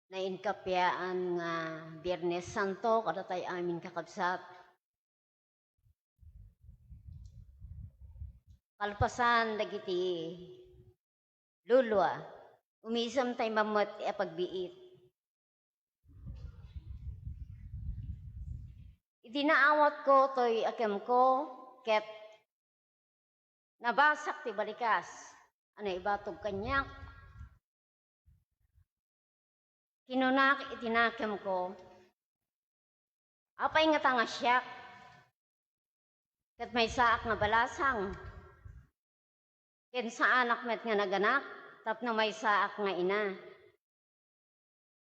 Nainkapyaan nga Biyernes Santo kada tay amin kakabsat. Kalpasan dagiti lulwa, umisam tay mamot pagbiit. Idinaawat ko toy akem ko ket nabasak ti balikas. Ano ibatog kanyak? Kinunak itinakem ko. Apay nga tanga siyak. Ket may saak nga balasang. Ken sa anak met nga naganak, tapno may saak nga ina.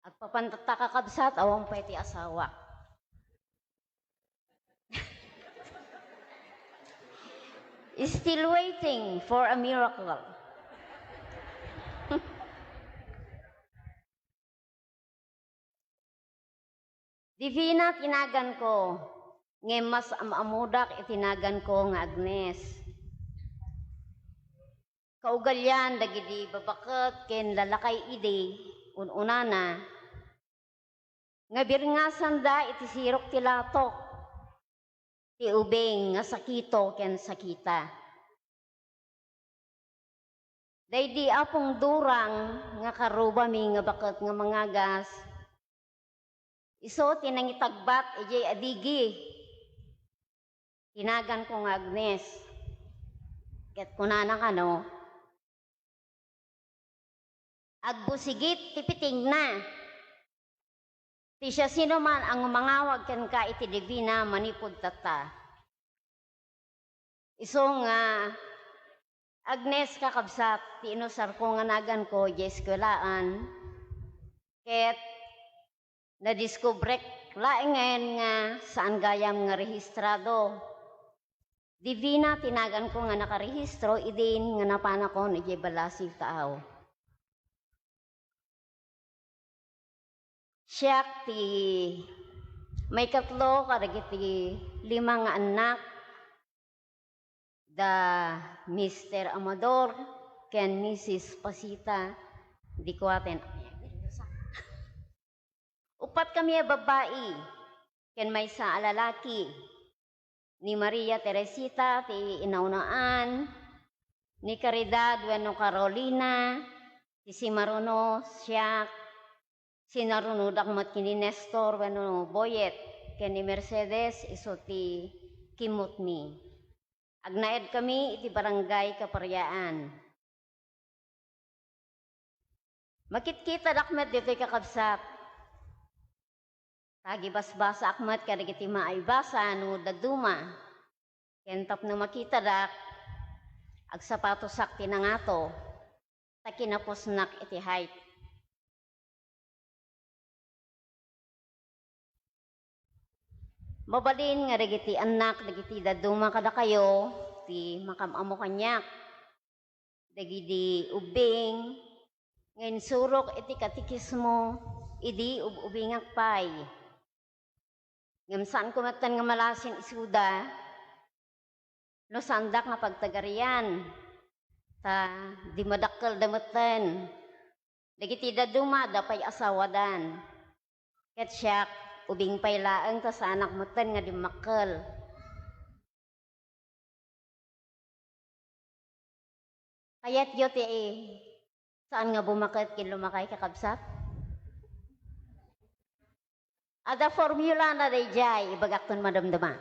At papantata kakabsat, awang pa iti asawa. Still waiting for a miracle. Divina tinagan ko, ngemas amamudak itinagan ko nga Agnes. Kaugalyan dagidi babaket ken lalakay ide ununana. Nga birngasan da iti sirok ti latok. Ti ubeng nga sakito ken sakita. Daydi apong durang nga karuba mi nga baket nga mangagas. Iso tinangitagbat ijay adigi. Tinagan ko nga Agnes. Ket kunana kano. Agbusigit tipiting na. Ti siya sino man ang mangawag ken ka iti divina manipod tata. Iso nga Agnes kakabsat ti inusar ko nga nagan ko jeskulaan. Ket nadiskubrek laengen nga saan gayam nga rehistrado. Divina tinagan ko nga nakarehistro idin nga napanakon iti balasiw taaw. Siyak ti may katlo karagiti 5 nga anak da Mr. Amador ken Mrs. Pasita di kuaten. Upat kami babae ken may sa lalaki ni Maria Teresita ti inaunaan ni Caridad wenno Carolina ti si Maruno siyak sinarunudak mat kini Nestor wenno Boyet ken ni Mercedes iso ti kimot mi. Agnaed kami iti barangay Kaparyaan. Makitkita dakmet dito'y kakabsat. Tagibasbasa akmat kadagiti maaybasa no daduma. Ken tapno makita dak agsapatos sakti na nga to. Takinapusnak iti height. Mabalin nga dagiti anak dagiti daduma kada kayo ti makamamo kanyak. Dagiti ubing ngayon surok iti katikismo idi ubingak pay. Ngam saan kumatan nga malasin isuda no sandak nga pagtagarian ta di madakkel dametten. Dagiti daduma dapay asawadan. Ket siyak ubing pay laeng ta sa anak moten nga di makkel. Kayat yo ti saan nga bumaket kin lumakay kakabsat? Ada formula na dayjay ibagakton madamdama.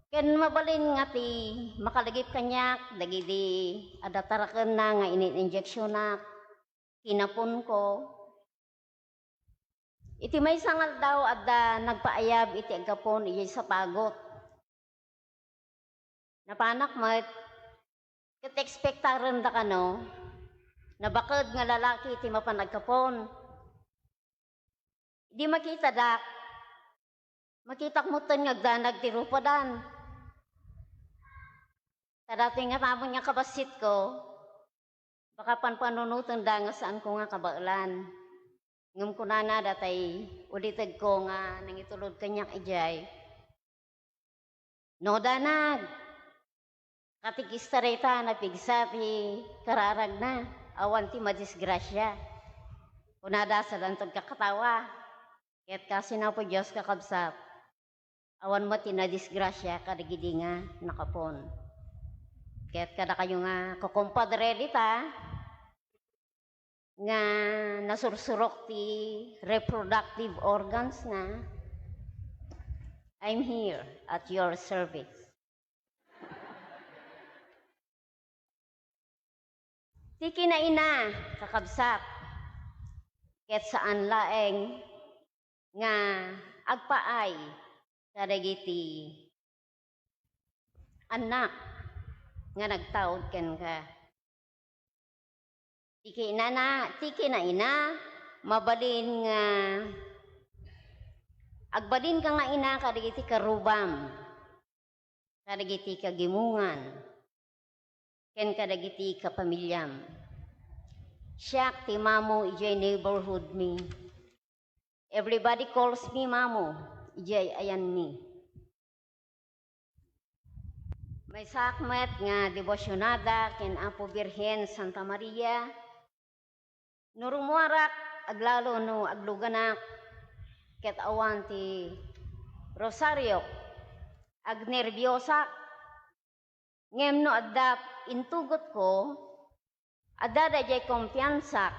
Ken mabalin nga ti makalagip kanyak dagiti ada taraken na nga ini-injeksyonak kinapon ko. Iti may sangal daw adda nagpaayab iti agkapon iyay sa pagot. Napanak mat ket ekspektaren da kano nabaked nga lalaki iti mapanagkapon. Di makita dak. Makitak mo ten nga agdanag ti rupadan. Kadati nga tamon nga kabasit ko baka panpanunutan da nga saan ko nga kabailan. Ngam kunana datay ulited ko nga nangitulod kanyak ijay. No danag. Katikistareta na pigsa ti kararag na. awan ti madisgrasya. Kunada sa lantog kakatawa. Ket kasi na po Diyos kakabsat. Awan mo ti nadisgrasya kadagidi nga nakapon. Ket kada kayo nga kukumpadre dita nga nasursurok ti reproductive organs na I'm here at your service. Ti kinaina kakabsat ket saan laeng nga agpaay kadagiti anak nga nagtaod ken ka. Ti kinaina mabalin nga agbalin ka nga ina kadagiti karubam, kadagiti kagimungan, ken kadagiti kapamilyam. Siyak ti mamo ijay neighborhood mi. Everybody calls me mamo, ijay ayan mi. May sakmet nga devosyonada ken Apo Birhen Santa Maria. Nurumuarak aglalo no agluganak ket awan ti Rosario agnerbiosak ngem no adda intugot ko adda dayjay kumpiyansak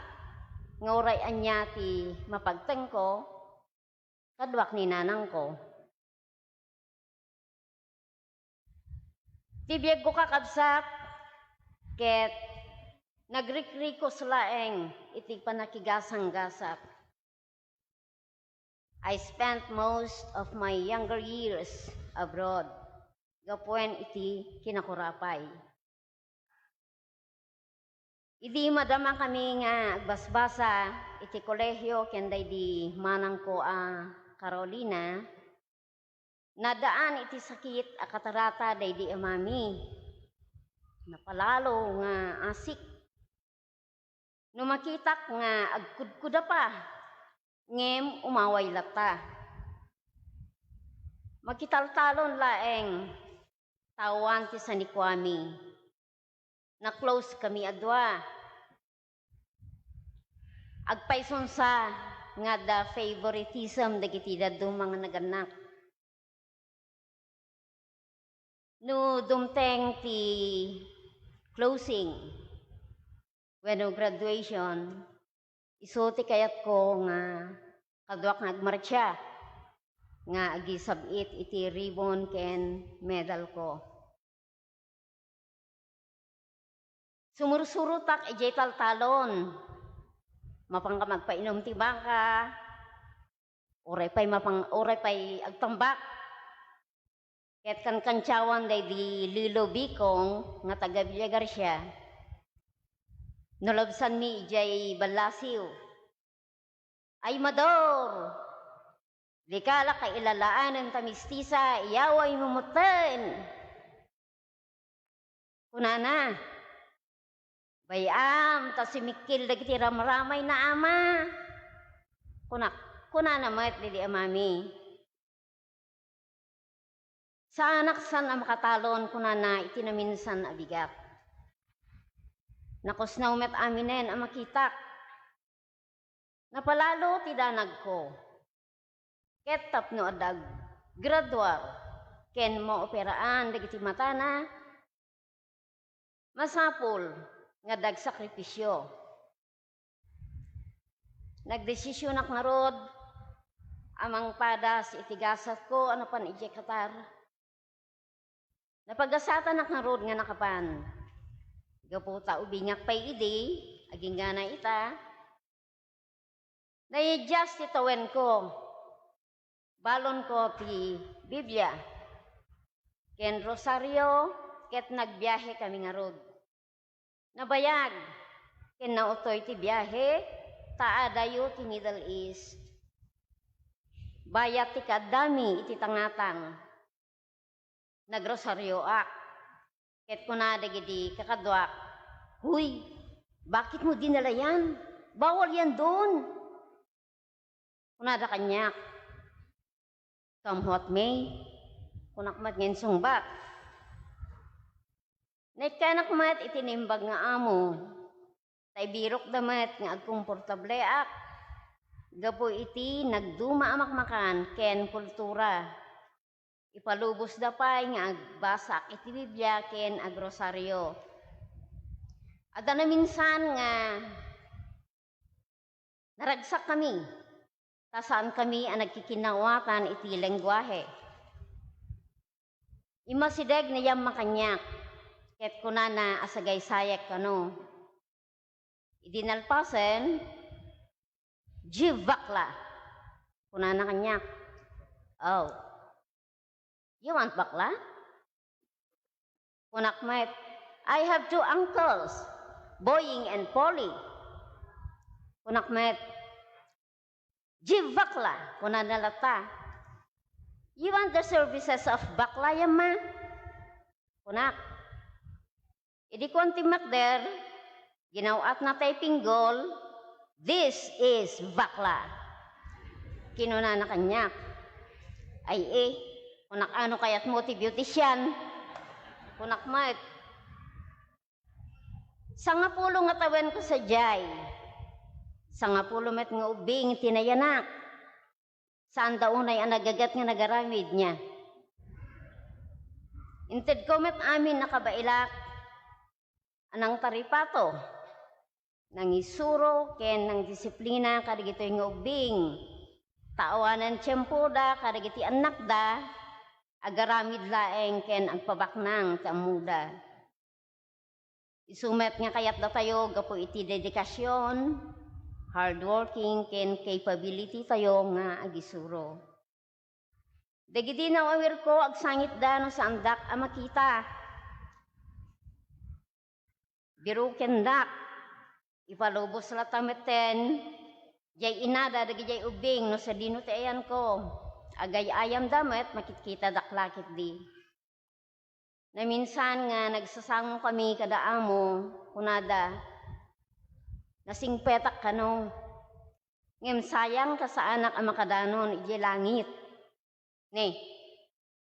nga uray anya ti mapagteng ko kadwak ni nanang ko. Ti biag ko kakabsat ket nagrikrikos laeng iti panakigasang-gasak. I spent most of my younger years abroad. Gapuen iti kinakurapay. Idi madama kami nga agbasbasa iti kolehyo kenday di manang ko Carolina. Nadaan iti sakit a katarata daydi amami. Napalalo nga asik. No makitak nga agkudkuda pa. Ngem umaway lata. Magkitaltalon laeng tawan ti sanikwami. Na close kami adwa. Agpayson sa nga da favoritism dagiti dadto mga naganak. No dumteng ti closing wenno graduation iso ti kayat ko nga kadwak nagmarcha nga agisabit iti ribbon ken medal ko. Sumursurutak ijay taltalon. Mapangka magpainom ti bangka. Oray pay agtambak. Ket kan kantsawan day di Lilo Bicong nga taga Villa Garcia. Nalabsan mi ijay balasiw. Ay mador! Likala kay ilalaan ng tamistisa, iyaway mumutin. Kunana, bayam, ta simikil dagiti ramramay na ama. Kunana mat didi amami. Sa anak san ang makatalon kunana itinaminsan abigat. Nakosnaw met aminen ang makitak. Napalalo ti danag ko. Ket tapno adag graduar ken mo operaan dagiti matana. Masapul nga dag sakripisyo. Nagdesisyon ak ngarod amang padas itigasat ko ano pan ije katar. Napagasatan ak ngarod nga nakapan. Gaputa ubingak pay idi aging gana ita. Nai-adjust itawen ko. Balon ko ti Biblia. Ken Rosario ket nagbiyahe kami ngarod. Nabayag ken nautoy ti biyahe taadayo ti Middle East. Bayat ti kadami iti tangatang. Nagrosaryo ak. Ket kuna dagiti kakadwak. Huy, bakit mo dinala yan? Bawal yan doon. Kuna da kanyak. Come what may. Kunakmat ngayon sungbat. Naitkanakmat itinimbag nga amo. Tay birok damet nga agkomportable ak. Gapo iti nagduma amakmakan ken kultura. Ipalubos da pay nga agbasak iti Biblia ken agrosaryo. Ada na minsan nga naragsak kami. Tasaan kami ang nagkikinawatan iti lengguwahe. Imasideg na yam makanyak. Ket kunana asagay sayak kano. Idinalpasen, jibakla. Kunana kanyak. Oh. You want bakla? Kunakmet, I have 2 uncles, Boying and Polly. Kunakmet, jibakla. Kunana lata. You want the services of bakla yama? Kunak. Idi kontimak der, ginawat na tay pinggol, this is bakla. Kinuna na kanyak. Ay kunak ano kayat mo ti beautician. Kunak mat. Sangapulo nga tawen ko sa jay. Sangapulo met nga ubing tinayanak. Saan daunay ang nagagat nga nagaramid niya. Inted ko met amin nakabailak. Anang taripato. Nang isuro ken nang disiplina kadigitoy nga ubing. Taawanan tiyempo da kadigiti anak da. Agaramid laeng ken agpabaknang kamuda. Isumet nga kayat da tayo gapo iti dedikasyon, hardworking ken capability tayo nga agisuro. Dagiti nawawir ko agsangit da no sa andak a makita. Biru kendak ipalubos la tameten jay inada dagi jay ubing no sa dino ti ayan ko. Agay ayam damet makikita daklakit di. Na minsan nga nagsasango kami kada amo kunada nasingpetak kano. Ngem sayang ka sa anak ang makadanon ije langit. Ne,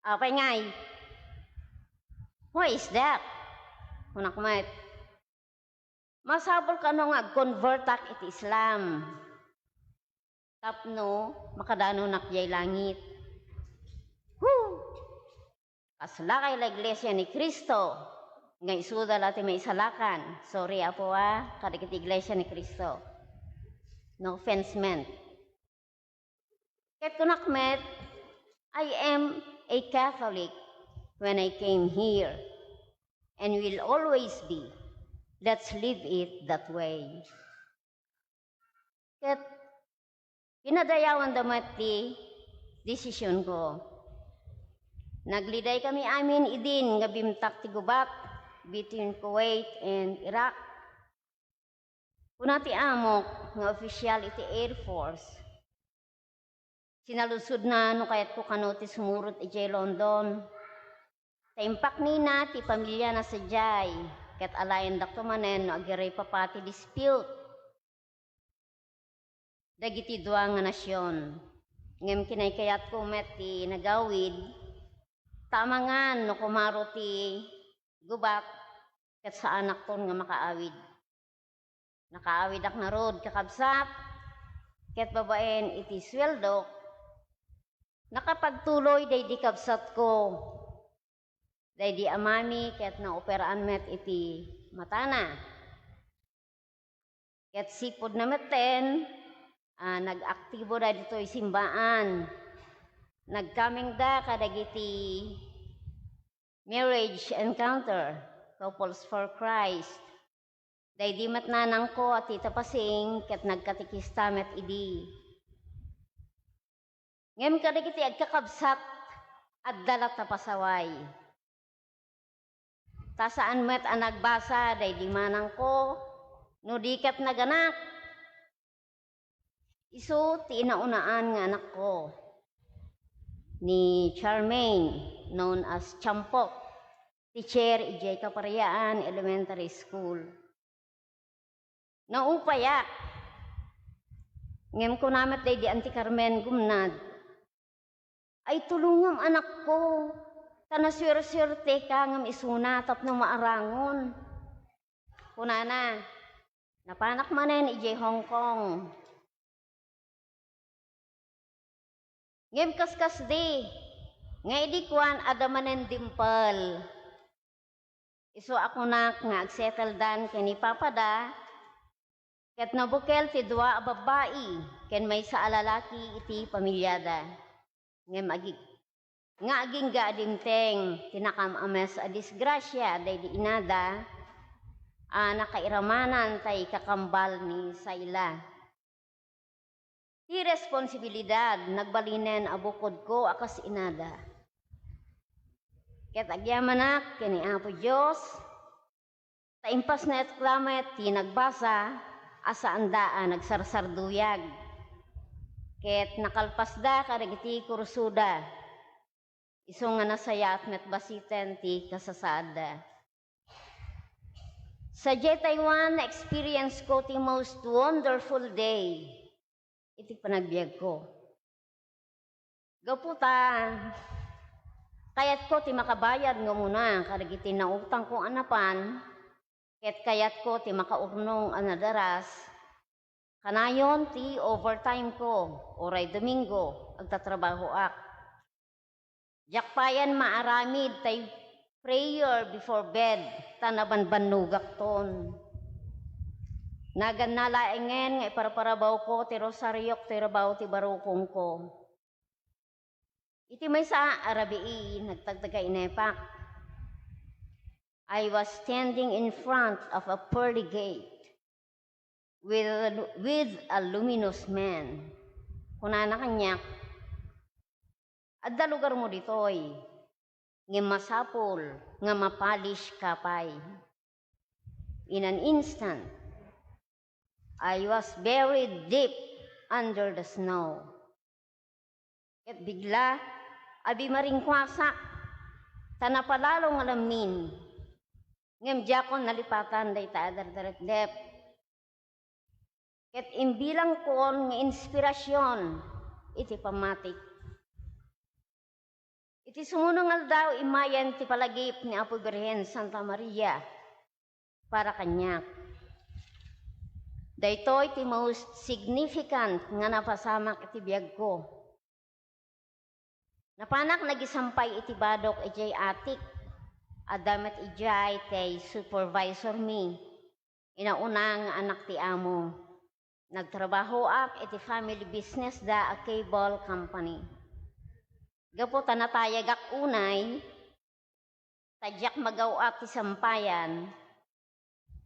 apay ngay. What is that? Kunakmat. Masabol ka no nga convertak iti Islam. Tapno makadano nakjay langit. Kaslakay la iglesia ni Cristo. Nga isuda lati may isalakan. Sorry apo kadikit iglesia ni Cristo. No offense meant. Ket kunakmet, I am a Catholic when I came here. And will always be. Let's live it that way. Ket pinadayawan damat ti desisyon ko. Nagliday kami amin idin nga bimtak ti gubat between Kuwait and Iraq. Kuna ti amok nga opisyal iti Air Force. Sinalusod na no kayat ko kano ti sumurot iti London. Taimpak nina ti pamilya na sa jay. Ket alayan dakto manen no agiray papati dispute. Dagiti dua nga nasyon. Ngem kinaykayat ko met ti nagawid. Tama nga no kumaro ti gubat ket sa anak ton nga makaawid. Nakaawid ak narod kakabsat ket babaen iti sweldo. Nakapagtuloy day di kabsat ko. Day di amami ket na operaan met iti matana. Ket sipod na meten nag-aktibo da dito'y simbaan. Nagkaming da kadagiti marriage encounter, couples for Christ. Day di matnanang ko at itapasing ket nagkatikista met idi. Ngem kadagiti agkakabsat at dalat na pasaway. Tasaan met ang nagbasa day di manang ko no dikat naganak. Isu ti inaunaan nga anak ko. Ni Charmaine, known as Champok, teacher ijay Kapariyaan Elementary School. Naupayak. Ngem ko namet day di Auntie Carmen gumnad. Ay tulungam anak ko. Tanaswerte ka ngam isuna tapno maarangon. Kunana, Napanak manen ije Hong Kong. Ngem kaskas di. Nga idikwan adamanen dimple. Iso ako nak nga agsettle dan kani papada. Ket nabukel ti dua a babae ken may sa alalaki iti pamilyada. Ngem nga aging gaadimteng tinakam ames a disgrasya day di inada nakairamanan tay kakambal ni Sayla. Ti responsibilidad nagbalinen abukod ko akas inada. Ket agyamanak kini Apo Dios taimpas na etklamet ti nagbasa asa andaan nagsarsarduyag. Ket nakalpasda karagiti kursuda. Iso nga nasayat met basiten ti kasasada. Sa Taiwan na experience ko ti most wonderful day. Iti panagbiag ko. Gaputa, kayat ko ti makabayad nga muna karagiti na utang kong anapan. Ket kayat ko ti makaurnong anadaras. Kanayon ti overtime ko, oray Domingo, agtatrabaho ak. Jakpayan maaramid tay prayer before bed, tanaban banugak ton. Nagan nalaengen nga iparaparabaw ko ti rosaryok ti rabaw ti barukong ko. Iti may sa arabii, nagtagtaga inepak. I was standing in front of a pearly gate with a luminous man. Kunana kanyak, adda lugar mo ditoy, nga masapol, nga mapalish kapay. In an instant, I was buried deep under the snow. At bigla, abi maringkwasak, tanapalalong alamin, ngem jakon nalipatan day taadar-darat-dep. Ket imbilang kon nga inspirasyon, iti pamatik. Iti sumunong daw imayan ti palagip ni Apo Birhen Santa Maria para kanyak. Daytoy ti most significant nga napasamak iti biag ko. Napanak nagisampay iti badok ijay atik, adamet ijay tay supervisor mi, inauna nga anak ti amo. Nagtrabaho ak iti family business da a cable company. Gapo tanatayag ak unay, tadyak magaw-at ti sampayan,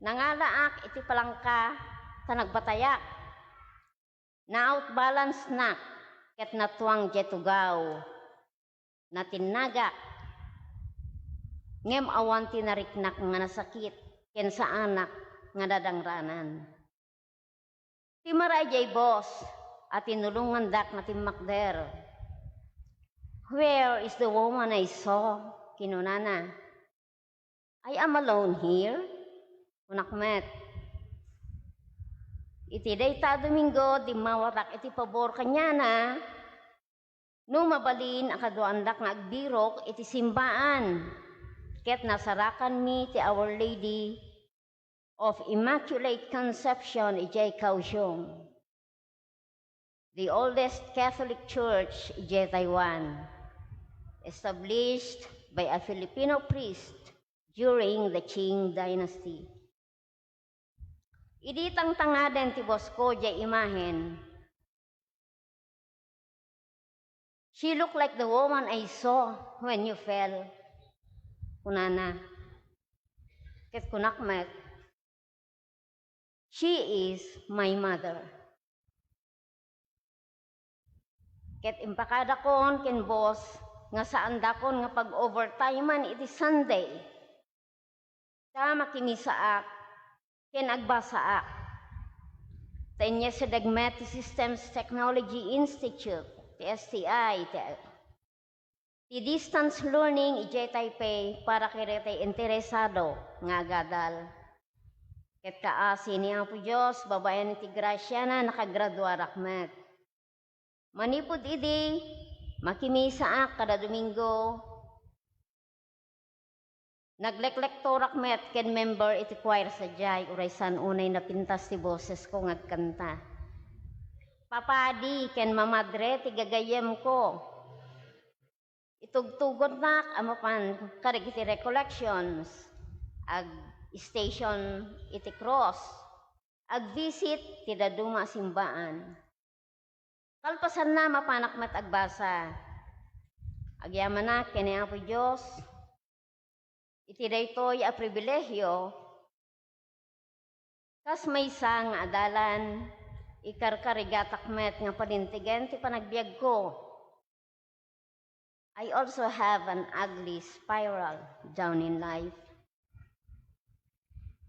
nangalaak iti palangka, tanagbataya, na-outbalance na, ket natuang jetugaw, natinnaga, ngem awan tinariknak nga nasakit, ken sa anak nga dadangranan. Timaray jay boss, at tinulungan dak na timakder. Where is the woman I saw? Kinunana. I am alone here. Unakmet. Iti dayta Domingo, di mawatak iti pabor kanya na. No mabalin akaduandak nga agbirok iti simbaan. Ket nasarakan mi ti Our Lady of Immaculate Conception ijay Kaohsiung. The oldest Catholic Church ijay Taiwan, established by a Filipino priest during the Qing Dynasty. Iditang tangaden ti Bosco jay imahen. She looked like the woman I saw when you fell. Kunana. Ket kunakmet. She is my mother. Ket impakada kon ken boss nga saan dakon nga pag-overtimean iti Sunday. Ta makimisaak ken agbasaak. Tanya sa Dagmet Systems Technology Institute, ti STI, ti distance learning ijay Taipei para kirete interesado nga gadal. Ket kaasi ni Apo Dios, babayan iti grasya na nakagradua rakmet. Manipod idi, makimisaak kada Domingo, Nagleklektorak met ken member iti choir sa jay uray san unay napintas ti boses ko ngagkanta. Papadi ken mamadre ti gagayem ko. Itugtugon nak amapan karig iti recollections ag station iti cross ag visit ti daduma simbaan. Kalpasan na mapanak met agbasa. Agyaman na ken ni Apo Dios iti daytoy a pribilehyo kas maysa nga adalan ikarkarigatak met nga panintigen ti panagbiag ko. I also have an ugly spiral down in life.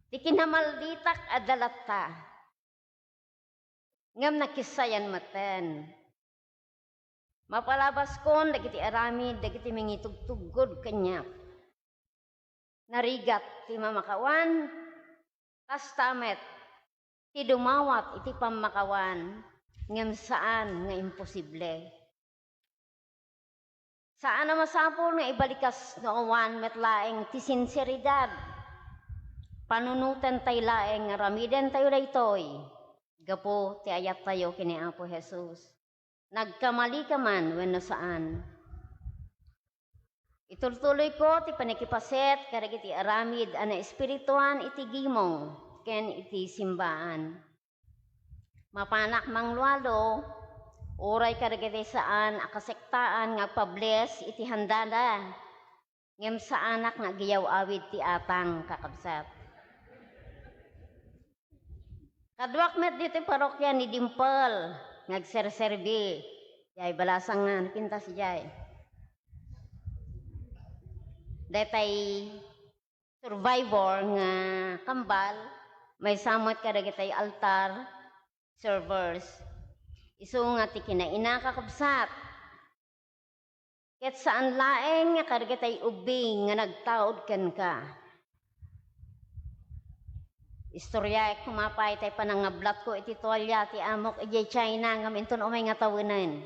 Ti kinamalditak adalata ngam nakisayan maten. Mapalabas kon dagiti aramid dagiti mangitugtugod kanyak. Narigat ti mamakawan kastamet ti dumawat iti pamakawan ngem saan nga imposible. Saan na masapol nga ibalikas noowan met laeng ti sinseridad. Panunutan tay laeng nga ramiden tayo daytoy. Gapo ti ayat tayo kini Apo Jesus. Nagkamali ka man wenno saan. Itultuloy ko ti panikipaset karig iti aramid ana espirituan iti gimong ken iti simbaan. Mapanak manglualo oray karagiti saan akasektaan nga pables iti handada ngem saanak nga giyaw awid ti atang kakabsat. Kadwak met dito parokya ni Dimple ngagserserbi jay balasang nga pintas jay. Datay survivor nga kambal may samot karagitay altar servers. Isu nga ti kinaina kakabsat. Ket saan laeng nga kargatay ubing nga nagtaod ken ka. Istorya kumapay tay panangablat ko iti tuwalya ti amok iti China nga minton umay nga tawenan.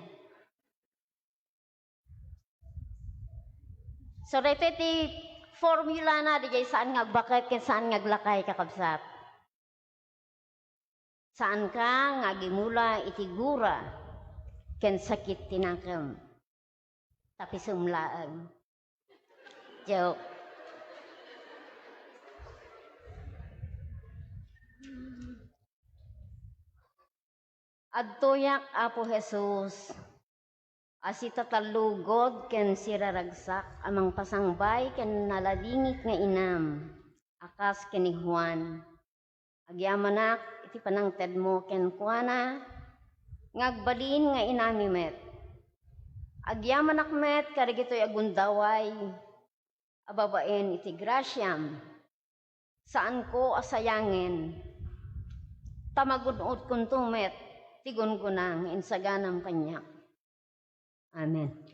So dito ti formula na di saan ngagbakit ken saan ngaglakay kakabsat. Saan ka nga gimula iti gura ken sakit tinakam. Tapi sumlaan. Joke. Adtoyak Apo Jesus asita talugod ken siraragsak amang pasangbay ken naladingit nga inam akas ken ni Juan. Agyamanak iti panangted mo ken kuana ngagbalin nga inami met. Agyamanak met karigitoy agundaway ababaen iti grasyam saan ko asayangin tamagunod kunto met ti gungunang insaganam kanyak. Amen.